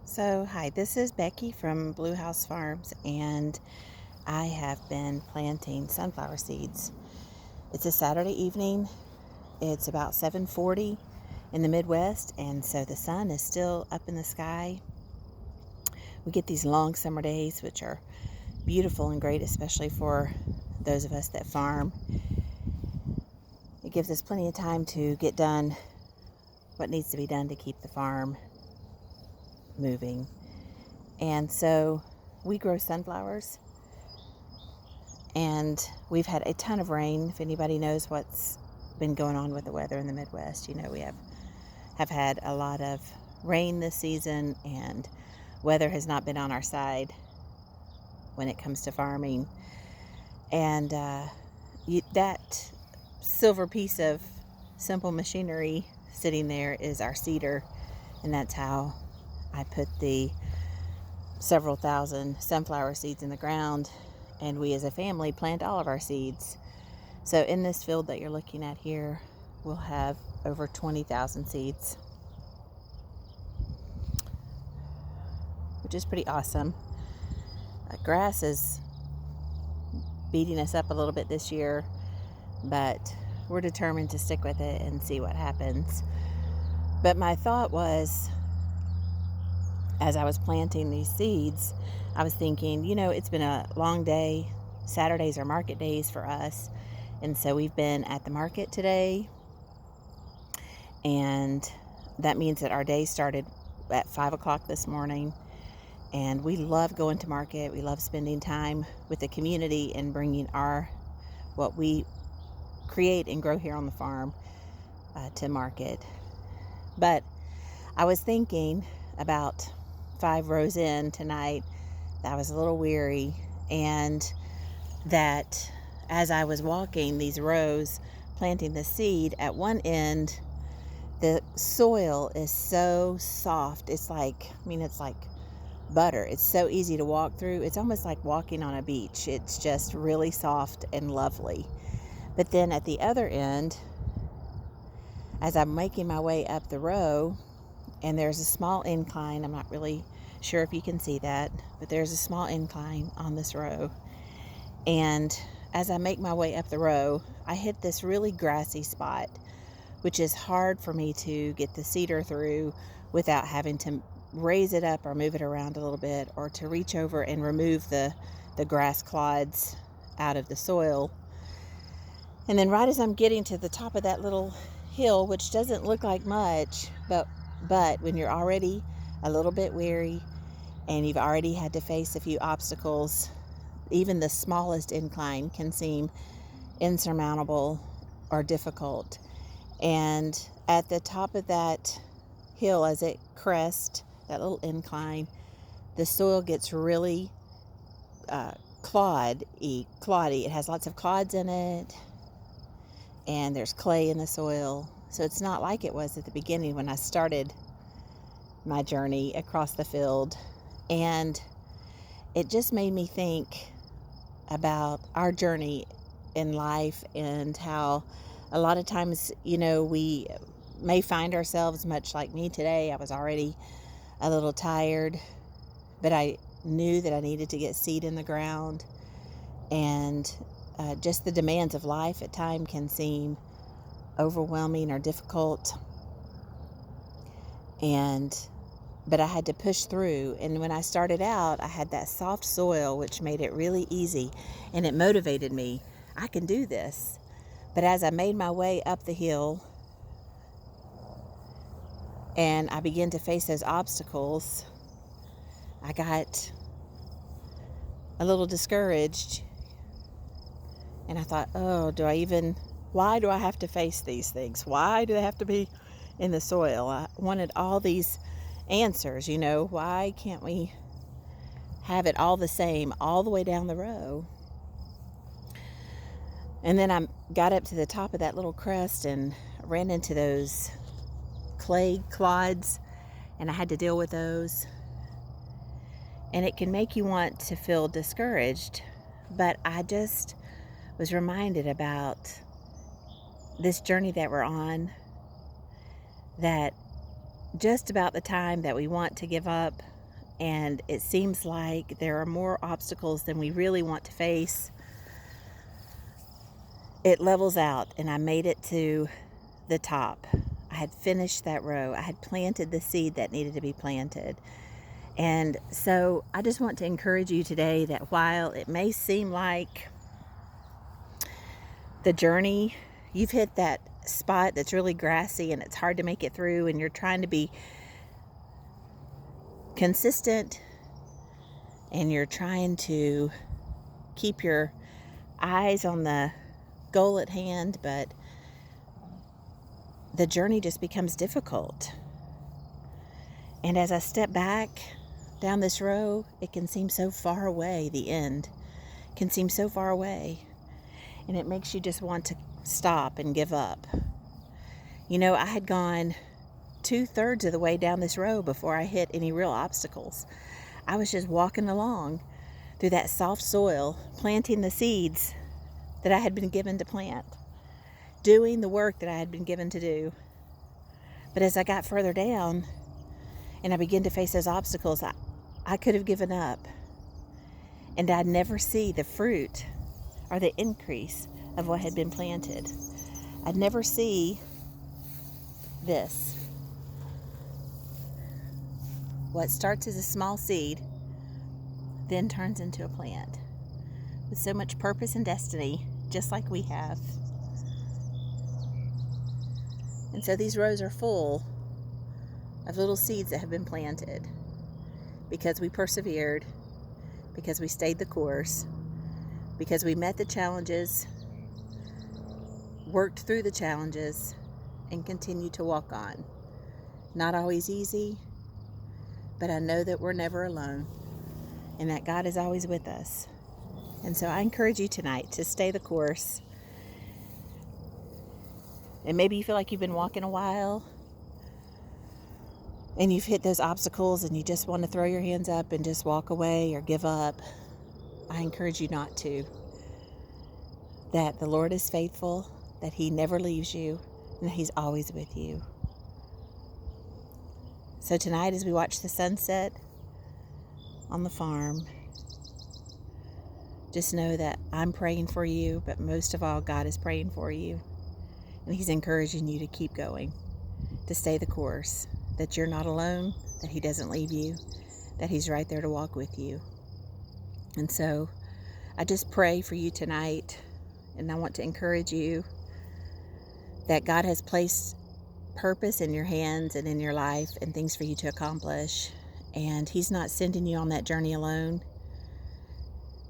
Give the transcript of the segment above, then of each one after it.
Hi, this is Becky from Blue House Farms, and I have been planting sunflower seeds. It's a Saturday evening. It's about 7:40 in the Midwest, and so the sun is still up in the sky. We get these long summer days, which are beautiful and great, especially for those of us that farm. It gives us plenty of time to get done what needs to be done to keep the farm moving. And so we grow sunflowers, and we've had a ton of rain. If anybody knows what's been going on with the weather in the Midwest, we have had a lot of rain this season, and weather has not been on our side when it comes to farming. And that silver piece of simple machinery sitting there is our seeder, and that's how I put the several thousand sunflower seeds in the ground, and we as a family plant all of our seeds. So in this field that you're looking at here, we'll have over 20,000 seeds, which is pretty awesome. Grass is beating us up a little bit this year, but we're determined to stick with it and see what happens. But my thought was, as I was planting these seeds, I was thinking, it's been a long day. Saturdays are market days for us. And so we've been at the market today. And that means that our day started at 5 o'clock this morning. And we love going to market. We love spending time with the community and bringing what we create and grow here on the farm to market. But I was thinking about 5 rows in tonight that I was a little weary, and that as I was walking these rows planting the seed, at one end the soil is so soft. It's like butter. It's so easy to walk through. It's almost like walking on a beach. It's just really soft and lovely. But then at the other end, as I'm making my way up the row, and there's a small incline. I'm not really sure if you can see that, but there's a small incline on this row. And as I make my way up the row, I hit this really grassy spot, which is hard for me to get the seeder through without having to raise it up or move it around a little bit, or to reach over and remove the grass clods out of the soil. And then right as I'm getting to the top of that little hill, which doesn't look like much, but when you're already a little bit weary and you've already had to face a few obstacles, even the smallest incline can seem insurmountable or difficult. And at the top of that hill, as it crests that little incline, the soil gets really cloddy. It has lots of clods in it, and there's clay in the soil. So it's not like it was at the beginning when I started my journey across the field. And it just made me think about our journey in life, and how a lot of times, we may find ourselves, much like me today. I was already a little tired, but I knew that I needed to get seed in the ground. And just the demands of life at times can seem overwhelming or difficult, but I had to push through. And when I started out, I had that soft soil, which made it really easy, and it motivated me. I can do this. But as I made my way up the hill and I began to face those obstacles, I got a little discouraged, and I thought, why do I have to face these things? Why do they have to be in the soil? I wanted all these answers, why can't we have it all the same all the way down the row? And then I got up to the top of that little crest and ran into those clay clods, and I had to deal with those. And it can make you want to feel discouraged, but I just was reminded about this journey that we're on, that just about the time that we want to give up, and it seems like there are more obstacles than we really want to face, it levels out, and I made it to the top. I had finished that row. I had planted the seed that needed to be planted. And so I just want to encourage you today that while it may seem like the journey, you've hit that spot that's really grassy and it's hard to make it through, and you're trying to be consistent and you're trying to keep your eyes on the goal at hand, but the journey just becomes difficult. And as I step back down this row, it can seem so far away. The end can seem so far away, and it makes you just want to stop and give up. You know, I had gone 2/3 of the way down this row before I hit any real obstacles. I was just walking along through that soft soil, planting the seeds that I had been given to plant, doing the work that I had been given to do. But as I got further down and I began to face those obstacles, I could have given up, and I'd never see the fruit or the increase of what had been planted. I'd never see this. What starts as a small seed then turns into a plant with so much purpose and destiny, just like we have. And so these rows are full of little seeds that have been planted because we persevered, because we stayed the course, because we met the challenges, worked through the challenges, and continued to walk on. Not always easy, but I know that we're never alone and that God is always with us. And so I encourage you tonight to stay the course. And maybe you feel like you've been walking a while and you've hit those obstacles and you just want to throw your hands up and just walk away or give up. I encourage you not to. That the Lord is faithful, that He never leaves you, and that He's always with you. So tonight, as we watch the sunset on the farm, just know that I'm praying for you, but most of all, God is praying for you. And He's encouraging you to keep going, to stay the course, that you're not alone, that He doesn't leave you, that He's right there to walk with you. And so I just pray for you tonight, and I want to encourage you that God has placed purpose in your hands and in your life and things for you to accomplish, and He's not sending you on that journey alone.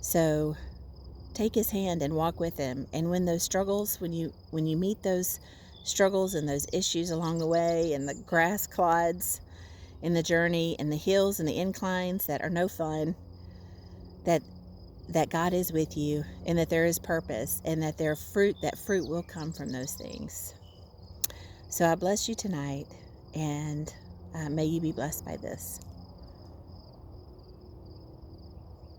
So take His hand and walk with Him. And when those struggles, when you meet those struggles and those issues along the way, and the grass clods in the journey, and the hills and the inclines that are no fun, that God is with you, and that there is purpose, and that that fruit will come from those things. So I bless you tonight, and may you be blessed by this.